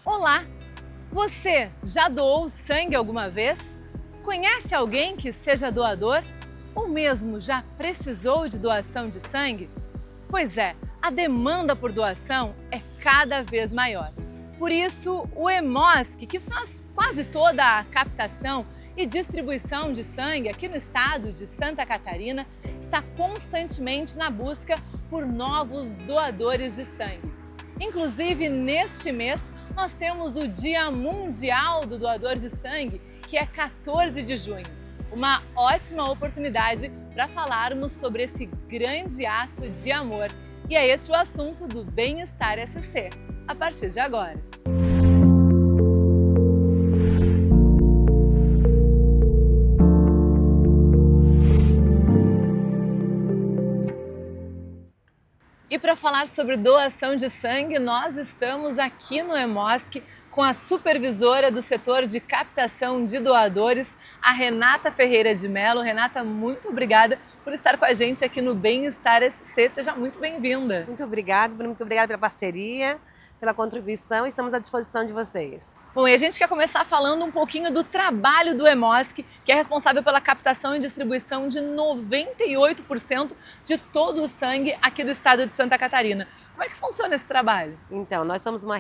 Olá! Você já doou sangue alguma vez? Conhece alguém que seja doador? Ou mesmo já precisou de doação de sangue? Pois é, a demanda por doação é cada vez maior. Por isso, o Hemosk, que faz quase toda a captação e distribuição de sangue aqui no estado de Santa Catarina, está constantemente na busca por novos doadores de sangue. Inclusive, neste mês, nós temos o Dia Mundial do Doador de Sangue, que é 14 de junho. Uma ótima oportunidade para falarmos sobre esse grande ato de amor. E é este o assunto do Bem-Estar SC, a partir de agora. E para falar sobre doação de sangue, nós estamos aqui no Hemosk com a supervisora do setor de captação de doadores, a Renata Ferreira de Mello. Renata, muito obrigada por estar com a gente aqui no Bem-Estar SC. Seja muito bem-vinda. Muito obrigada pela parceria, pela contribuição e estamos à disposição de vocês. Bom, e a gente quer começar falando um pouquinho do trabalho do Hemosk, que é responsável pela captação e distribuição de 98% de todo o sangue aqui do estado de Santa Catarina. Como é que funciona esse trabalho? Então, nós somos uma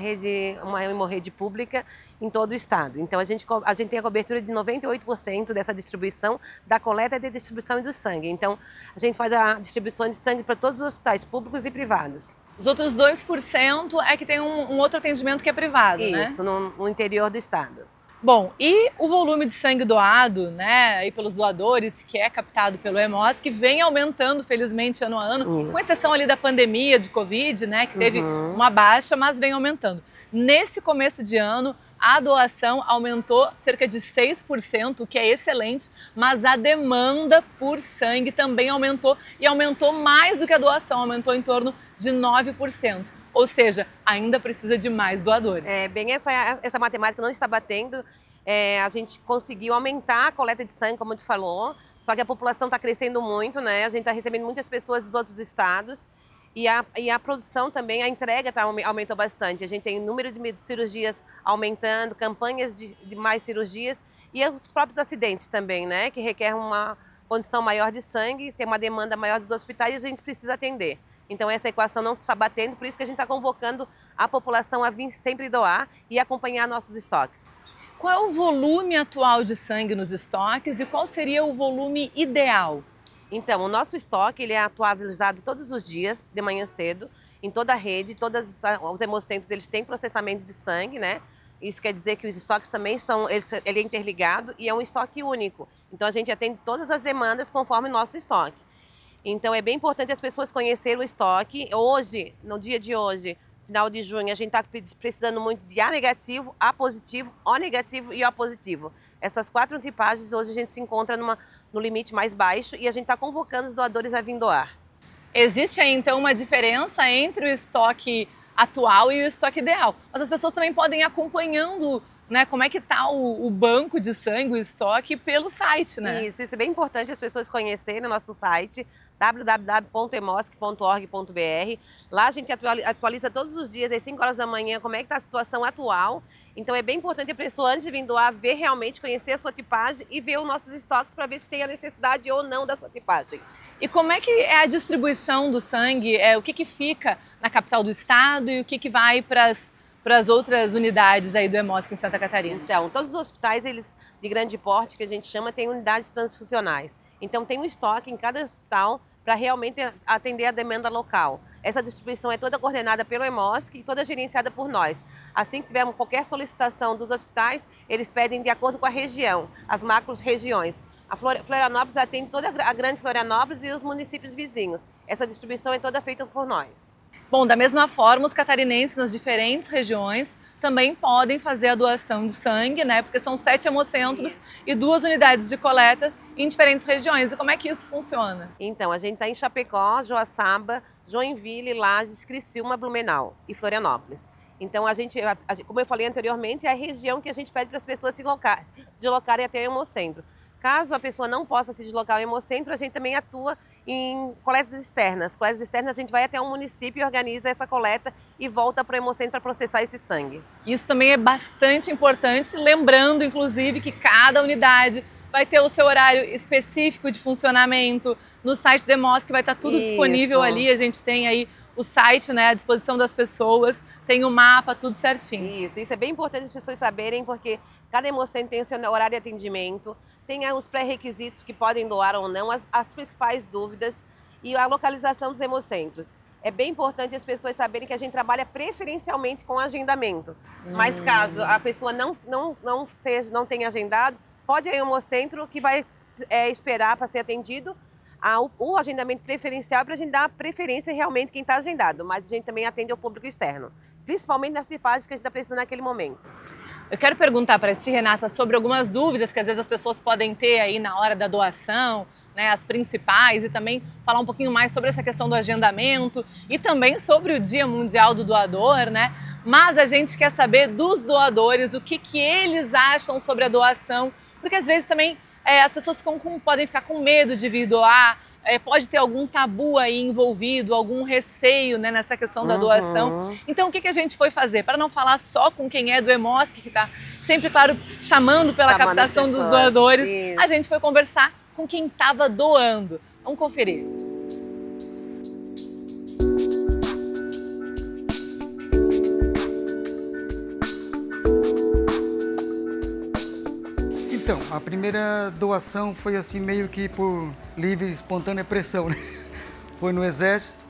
hemorrede pública em todo o estado. Então, a gente tem a cobertura de 98% dessa distribuição, da coleta e da distribuição do sangue. Então, a gente faz a distribuição de sangue para todos os hospitais públicos e privados. Os outros 2% é que tem um outro atendimento que é privado, né? Isso, no interior do estado. Bom, e o volume de sangue doado, né, aí pelos doadores, que é captado pelo Hemosk, que vem aumentando, felizmente, ano a ano, Isso. com exceção ali da pandemia de Covid, né, que teve uma baixa, mas vem aumentando. Nesse começo de ano, a doação aumentou cerca de 6%, o que é excelente, mas a demanda por sangue também aumentou, e aumentou mais do que a doação, aumentou em torno de 9%. Ou seja, ainda precisa de mais doadores. Essa matemática não está batendo. A gente conseguiu aumentar a coleta de sangue, como tu falou, só que a população está crescendo muito, né? A gente está recebendo muitas pessoas dos outros estados e a produção também, a entrega aumentou bastante. A gente tem o número de cirurgias aumentando, campanhas de mais cirurgias e os próprios acidentes também, né? Que requer uma condição maior de sangue, tem uma demanda maior dos hospitais e a gente precisa atender. Então essa equação não está batendo, por isso que a gente está convocando a população a vir sempre doar e acompanhar nossos estoques. Qual é o volume atual de sangue nos estoques e qual seria o volume ideal? Então, o nosso estoque ele é atualizado todos os dias, de manhã cedo, em toda a rede, todos os hemocentros eles têm processamento de sangue, né? Isso quer dizer que os estoques também ele é interligado e é um estoque único. Então a gente atende todas as demandas conforme o nosso estoque. Então é bem importante as pessoas conhecerem o estoque. Hoje, no dia de hoje, final de junho, a gente está precisando muito de A negativo, A positivo, O negativo e O positivo. Essas 4 tipagens, hoje a gente se encontra no limite mais baixo e a gente está convocando os doadores a vir doar. Existe aí então uma diferença entre o estoque atual e o estoque ideal. Mas as pessoas também podem ir acompanhando, né, como é que está o banco de sangue, o estoque, pelo site, né? Isso é bem importante as pessoas conhecerem o nosso site, www.hemosk.org.br. Lá a gente atualiza todos os dias, às 5 horas da manhã, como é que está a situação atual. Então é bem importante a pessoa, antes de vir doar, ver realmente, conhecer a sua tipagem e ver os nossos estoques para ver se tem a necessidade ou não da sua tipagem. E como é que é a distribuição do sangue? O que fica na capital do estado e o que vai para as outras unidades aí do Hemosk em Santa Catarina? Então, todos os hospitais eles de grande porte, que a gente chama, têm unidades transfusionais. Então, tem um estoque em cada hospital para realmente atender a demanda local. Essa distribuição é toda coordenada pelo Hemosk e toda gerenciada por nós. Assim que tivermos qualquer solicitação dos hospitais, eles pedem de acordo com a região, as macro-regiões. A Florianópolis atende toda a grande Florianópolis e os municípios vizinhos. Essa distribuição é toda feita por nós. Bom, da mesma forma, os catarinenses nas diferentes regiões também podem fazer a doação de sangue, né? Porque são 7 hemocentros e 2 unidades de coleta em diferentes regiões. E como é que isso funciona? Então, a gente está em Chapecó, Joaçaba, Joinville, Lages, Criciúma, Blumenau e Florianópolis. Então, como eu falei anteriormente, é a região que a gente pede para as pessoas se deslocarem até o hemocentro. Caso a pessoa não possa se deslocar ao hemocentro, a gente também atua em coletas externas. Coletas externas, a gente vai até um município e organiza essa coleta e volta para o hemocentro para processar esse sangue. Isso também é bastante importante, lembrando, inclusive, que cada unidade vai ter o seu horário específico de funcionamento. No site da Hemosc vai estar tudo disponível ali, a gente tem aí o site, né, à disposição das pessoas, tem o mapa, tudo certinho. Isso é bem importante as pessoas saberem, porque cada hemocentro tem o seu horário de atendimento, tem os pré-requisitos que podem doar ou não, as principais dúvidas e a localização dos hemocentros. É bem importante as pessoas saberem que a gente trabalha preferencialmente com agendamento. Mas caso a pessoa não tenha agendado, pode ir ao hemocentro que vai esperar para ser atendido. O agendamento preferencial é para a gente dar preferência realmente quem está agendado, mas a gente também atende ao público externo, principalmente nas tipagens que a gente está precisando naquele momento. Eu quero perguntar para ti, Renata, sobre algumas dúvidas que às vezes as pessoas podem ter aí na hora da doação, né, as principais, e também falar um pouquinho mais sobre essa questão do agendamento e também sobre o Dia Mundial do Doador, né? Mas a gente quer saber dos doadores, o que eles acham sobre a doação, porque às vezes também as pessoas podem ficar com medo de vir doar, pode ter algum tabu aí envolvido, algum receio, né, nessa questão da doação. Então, o que a gente foi fazer? Para não falar só com quem é do Hemosc, que está sempre, claro, chamando pela captação dos doadores, a gente foi conversar com quem estava doando. Vamos conferir. Então, a primeira doação foi assim meio que por livre e espontânea pressão, né? Foi no Exército,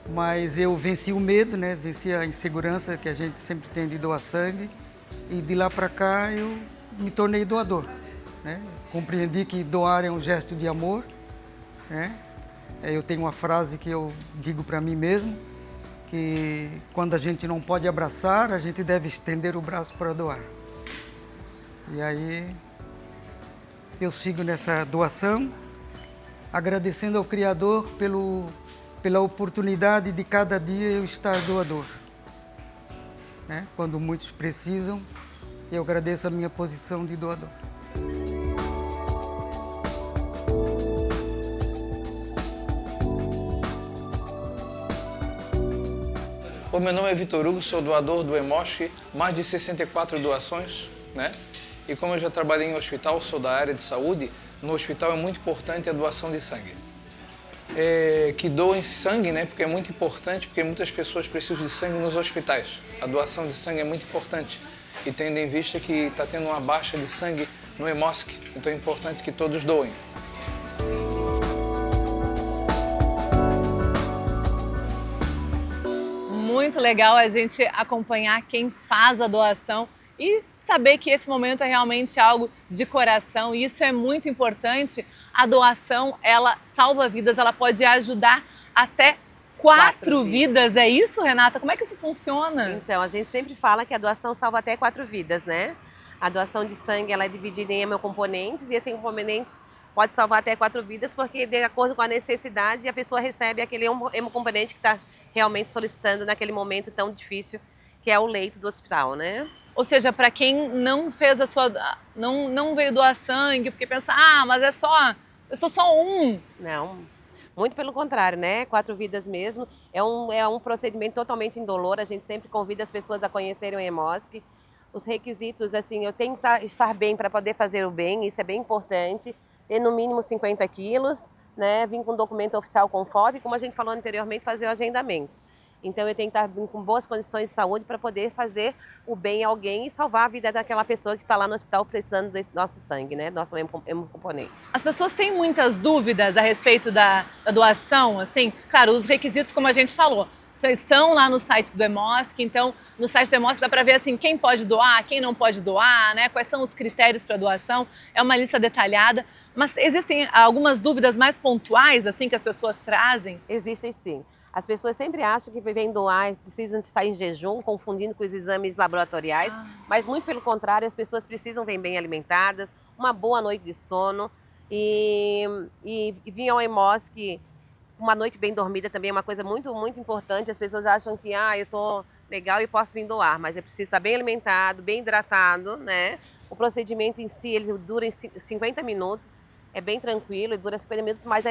mas eu venci o medo, né? Venci a insegurança que a gente sempre tem de doar sangue, e de lá para cá eu me tornei doador, né? Compreendi que doar é um gesto de amor, né? Eu tenho uma frase que eu digo para mim mesmo, que quando a gente não pode abraçar, a gente deve estender o braço para doar. E aí eu sigo nessa doação, agradecendo ao Criador pela oportunidade de cada dia eu estar doador, né? Quando muitos precisam, eu agradeço a minha posição de doador. O meu nome é Vitor Hugo, sou doador do Hemosc, mais de 64 doações, né? E como eu já trabalhei em hospital, sou da área de saúde, no hospital é muito importante a doação de sangue. Que doem sangue, né? Porque é muito importante, porque muitas pessoas precisam de sangue nos hospitais. A doação de sangue é muito importante. E tendo em vista que está tendo uma baixa de sangue no Hemosc, então é importante que todos doem. Muito legal a gente acompanhar quem faz a doação e saber que esse momento é realmente algo de coração, e isso é muito importante. A doação, ela salva vidas, ela pode ajudar até 4 vidas. É isso, Renata? Como é que isso funciona? Então, a gente sempre fala que a doação salva até 4 vidas, né? A doação de sangue, ela é dividida em hemocomponentes, e esses hemocomponentes pode salvar até 4 vidas, porque de acordo com a necessidade, a pessoa recebe aquele hemocomponente que está realmente solicitando naquele momento tão difícil, que é o leito do hospital, né? Ou seja, para quem não fez não veio doar sangue, porque pensa, mas eu sou só um. Não, muito pelo contrário, né? 4 vidas mesmo. É um procedimento totalmente indolor. A gente sempre convida as pessoas a conhecerem o Hemosc. Os requisitos, assim, eu tenho que estar bem para poder fazer o bem, isso é bem importante. Ter no mínimo 50 quilos, né? Vir com documento oficial com foto e, como a gente falou anteriormente, fazer o agendamento. Então eu tenho que estar com boas condições de saúde para poder fazer o bem a alguém e salvar a vida daquela pessoa que está lá no hospital precisando desse nosso sangue, né? Nosso hemocomponente. As pessoas têm muitas dúvidas a respeito da doação, assim? Claro, os requisitos, como a gente falou, estão lá no site do Hemosc. Então no site do Hemosc dá para ver assim, quem pode doar, quem não pode doar, né? Quais são os critérios para doação, é uma lista detalhada. Mas existem algumas dúvidas mais pontuais, assim, que as pessoas trazem? Existem sim. As pessoas sempre acham que vêm doar e precisam de sair em jejum, confundindo com os exames laboratoriais, mas muito pelo contrário, as pessoas precisam vir bem alimentadas, uma boa noite de sono e vir ao Hemosc, uma noite bem dormida também é uma coisa muito, muito importante. As pessoas acham que eu estou legal e posso vir doar, mas é preciso estar bem alimentado, bem hidratado, né? O procedimento em si, ele dura em 50 minutos, é bem tranquilo, ele dura 50 minutos, mas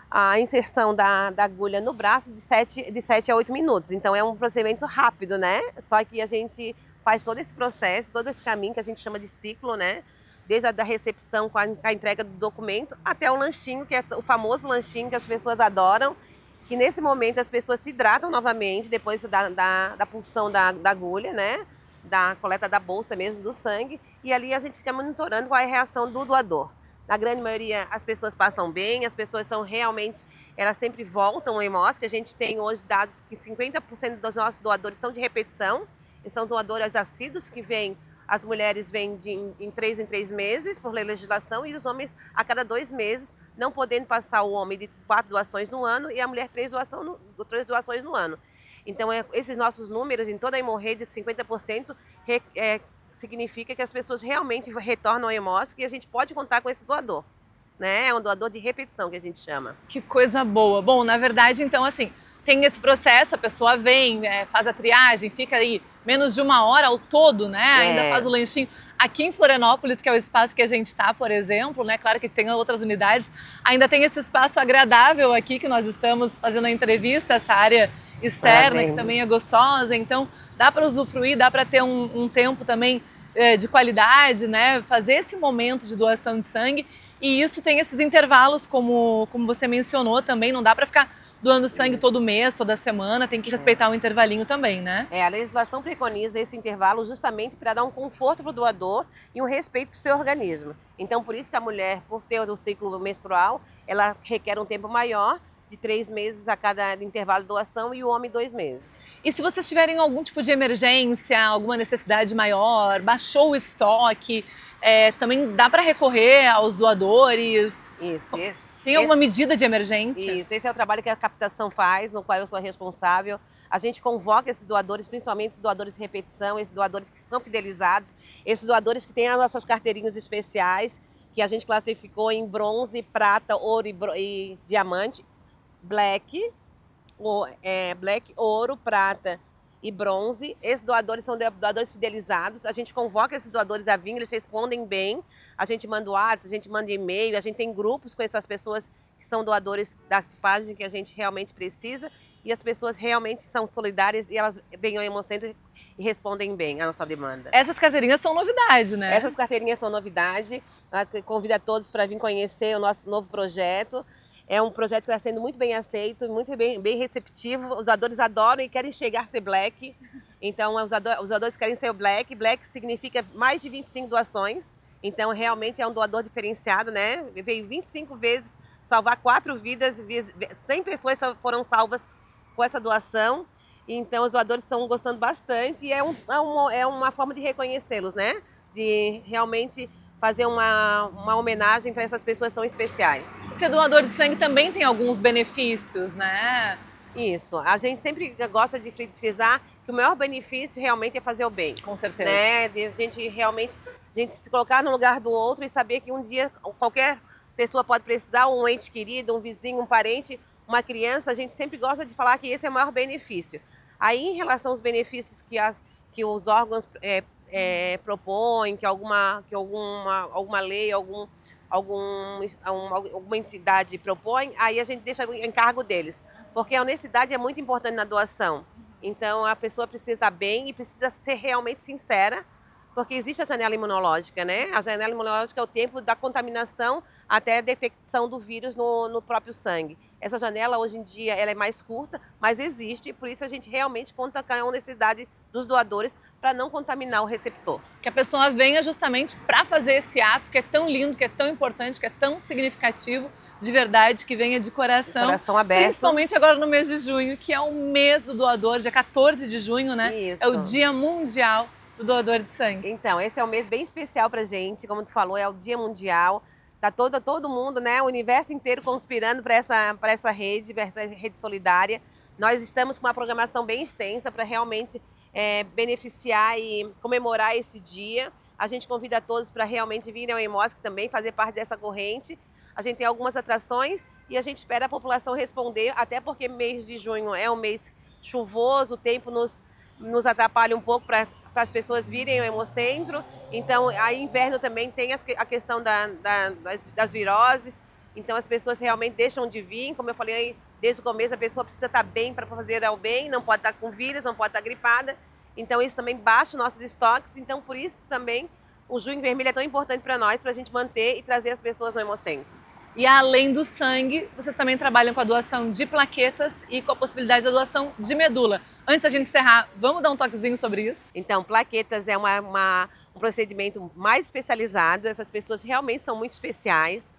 a inserção da agulha no braço de 7 a 8 minutos. Então é um procedimento rápido, né? Só que a gente faz todo esse processo, todo esse caminho que a gente chama de ciclo, né? Desde a da recepção com a entrega do documento até o lanchinho, que é o famoso lanchinho que as pessoas adoram, que nesse momento as pessoas se hidratam novamente depois da punção da agulha, né? Da coleta da bolsa mesmo, do sangue, e ali a gente fica monitorando qual é a reação do doador. Na grande maioria, as pessoas passam bem, as pessoas são realmente, elas sempre voltam ao Hemosk, que a gente tem hoje dados que 50% dos nossos doadores são de repetição, e são doadores assíduos que vêm, as mulheres vêm em 3 em 3 meses, por legislação, e os homens a cada 2 meses, não podendo passar o homem de 4 doações no ano e a mulher 3 doações no ano. Então, esses nossos números em toda a hemorrede, 50%, significa que as pessoas realmente retornam ao Hemosk e a gente pode contar com esse doador, né? É um doador de repetição que a gente chama. Que coisa boa. Bom, na verdade, então, assim, tem esse processo, a pessoa vem, faz a triagem, fica aí menos de 1 hora ao todo, né? Ainda faz o lanchinho. Aqui em Florianópolis, que é o espaço que a gente está, por exemplo, né? Claro que tem outras unidades, ainda tem esse espaço agradável aqui que nós estamos fazendo a entrevista, essa área externa, que também é gostosa, então dá para usufruir, dá para ter um tempo também de qualidade, né? Fazer esse momento de doação de sangue, e isso tem esses intervalos, como você mencionou também, não dá para ficar doando sangue todo mês, toda semana, tem que respeitar um intervalinho também, né? A legislação preconiza esse intervalo justamente para dar um conforto para o doador e um respeito para o seu organismo. Então, por isso que a mulher, por ter o ciclo menstrual, ela requer um tempo maior, de 3 meses a cada intervalo de doação, e o homem 2 meses. E se vocês tiverem algum tipo de emergência, alguma necessidade maior, baixou o estoque, também dá para recorrer aos doadores? Isso. Tem alguma medida de emergência? Isso, esse é o trabalho que a captação faz, no qual eu sou a responsável. A gente convoca esses doadores, principalmente os doadores de repetição, esses doadores que são fidelizados, esses doadores que têm as nossas carteirinhas especiais, que a gente classificou em bronze, prata, ouro e diamante. Black, ouro, prata e bronze. Esses doadores são doadores fidelizados. A gente convoca esses doadores a vir, eles respondem bem. A gente manda o WhatsApp, a gente manda e-mail, a gente tem grupos com essas pessoas que são doadores da fase que a gente realmente precisa. E as pessoas realmente são solidárias e elas vêm ao Hemocentro e respondem bem à nossa demanda. Essas carteirinhas são novidade, né? Essas carteirinhas são novidade. Convido a todos para vir conhecer o nosso novo projeto. É um projeto que está sendo muito bem aceito, muito bem receptivo. Os doadores adoram e querem chegar a ser black. Então, os doadores querem ser o black. Black significa mais de 25 doações. Então, realmente é um doador diferenciado, né? Veio 25 vezes salvar 4 vidas, 100 pessoas foram salvas com essa doação. Então, os doadores estão gostando bastante e é uma forma de reconhecê-los, né? De realmente fazer uma homenagem para essas pessoas tão especiais. Ser doador de sangue também tem alguns benefícios, né? Isso. A gente sempre gosta de frisar que o maior benefício realmente é fazer o bem. Com certeza. Né? De a gente se colocar no lugar do outro e saber que um dia qualquer pessoa pode precisar, um ente querido, um vizinho, um parente, uma criança. A gente sempre gosta de falar que esse é o maior benefício. Aí, em relação aos benefícios que os órgãos propõem, que alguma lei, alguma entidade propõe, aí a gente deixa o encargo deles. Porque a honestidade é muito importante na doação. Então, a pessoa precisa estar bem e precisa ser realmente sincera, porque existe a janela imunológica, né? A janela imunológica é o tempo da contaminação até a detecção do vírus no próprio sangue. Essa janela, hoje em dia, ela é mais curta, mas existe, por isso a gente realmente conta com a necessidade dos doadores para não contaminar o receptor. Que a pessoa venha justamente para fazer esse ato que é tão lindo, que é tão importante, que é tão significativo, de verdade, que venha de coração. Coração aberto. Principalmente agora no mês de junho, que é o mês do doador, dia 14 de junho, né? Isso. É o Dia Mundial do Doador de Sangue. Então, esse é um mês bem especial pra gente, como tu falou, é o Dia Mundial. Tá todo mundo, né, o universo inteiro conspirando para essa rede solidária. Nós estamos com uma programação bem extensa para realmente beneficiar e comemorar esse dia. A gente convida a todos para realmente virem ao Hemosk também, fazer parte dessa corrente. A gente tem algumas atrações e a gente espera a população responder, até porque mês de junho é um mês chuvoso, o tempo nos atrapalha um pouco para as pessoas virem ao Hemocentro. Então, aí inverno também tem a questão das viroses. Então, as pessoas realmente deixam de vir. Como eu falei desde o começo, a pessoa precisa estar bem para fazer o bem, não pode estar com vírus, não pode estar gripada. Então, isso também baixa os nossos estoques. Então, por isso também o Junho Vermelho é tão importante para nós, para a gente manter e trazer as pessoas ao Hemocentro. E além do sangue, vocês também trabalham com a doação de plaquetas e com a possibilidade da doação de medula. Antes da gente encerrar, vamos dar um toquezinho sobre isso? Então, plaquetas é um procedimento mais especializado. Essas pessoas realmente são muito especiais.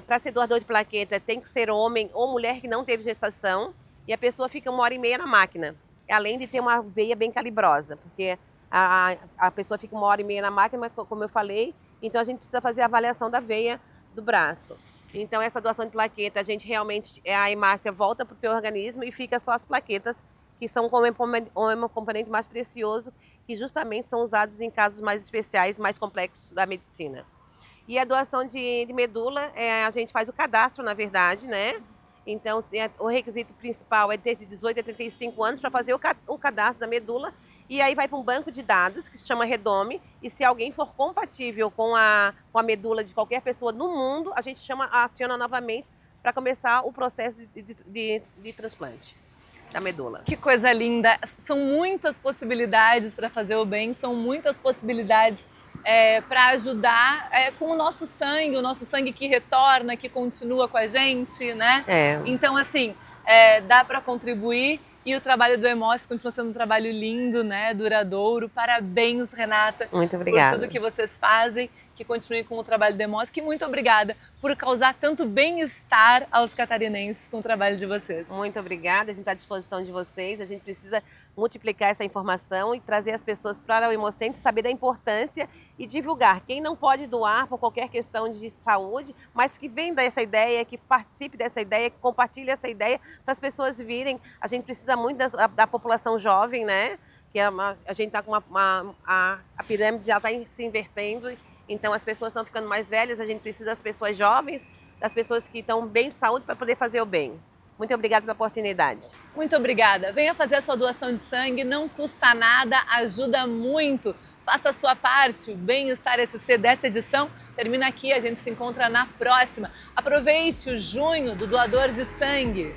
Para ser doador de plaqueta, tem que ser homem ou mulher que não teve gestação. E a pessoa fica 1h30 na máquina. Além de ter uma veia bem calibrosa, porque a pessoa fica 1h30 na máquina, como eu falei. Então, a gente precisa fazer a avaliação da veia do braço. Então, essa doação de plaqueta, a gente realmente, a hemácia volta para o teu organismo e fica só as plaquetas, que são um componente mais precioso, que justamente são usados em casos mais especiais, mais complexos da medicina. E a doação de medula, a gente faz o cadastro, na verdade, né? Então, o requisito principal é ter de 18 a 35 anos para fazer o cadastro da medula. E aí vai para um banco de dados que se chama Redome. E se alguém for compatível com a medula de qualquer pessoa no mundo, a gente aciona novamente para começar o processo de transplante da medula. Que coisa linda! São muitas possibilidades para fazer o bem, são muitas possibilidades para ajudar com o nosso sangue que retorna, que continua com a gente, né? Então, assim, dá para contribuir. E o trabalho do Hemosc continua sendo um trabalho lindo, né? Duradouro. Parabéns, Renata. Muito obrigada. Por tudo que vocês fazem. Que continuem com o trabalho do Hemosc. E muito obrigada por causar tanto bem-estar aos catarinenses com o trabalho de vocês. Muito obrigada. A gente está à disposição de vocês. A gente precisa multiplicar essa informação e trazer as pessoas para o Hemocentro, saber da importância e divulgar. Quem não pode doar por qualquer questão de saúde, mas que venda essa ideia, que participe dessa ideia, que compartilhe essa ideia para as pessoas virem. A gente precisa muito da população jovem, né? Que a gente está com a pirâmide já está se invertendo. Então, as pessoas estão ficando mais velhas, a gente precisa das pessoas jovens, das pessoas que estão bem de saúde para poder fazer o bem. Muito obrigada pela oportunidade. Muito obrigada. Venha fazer a sua doação de sangue, não custa nada, ajuda muito. Faça a sua parte. O Bem-Estar SC dessa edição termina aqui, a gente se encontra na próxima. Aproveite o junho do doador de sangue.